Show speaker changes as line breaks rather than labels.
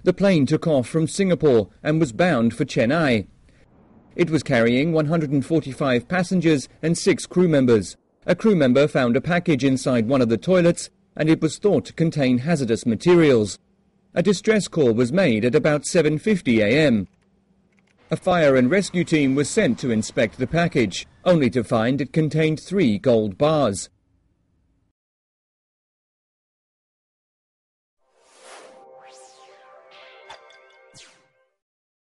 The plane took off from Singapore and was bound for Chennai. It was carrying 145 passengers and 6 crew members. A crew member found a package inside one of the toilets, and it was thought to contain hazardous materials. A distress call was made at about 7:50 a.m. A fire and rescue team was sent to inspect the package, only to find it contained 3 gold bars.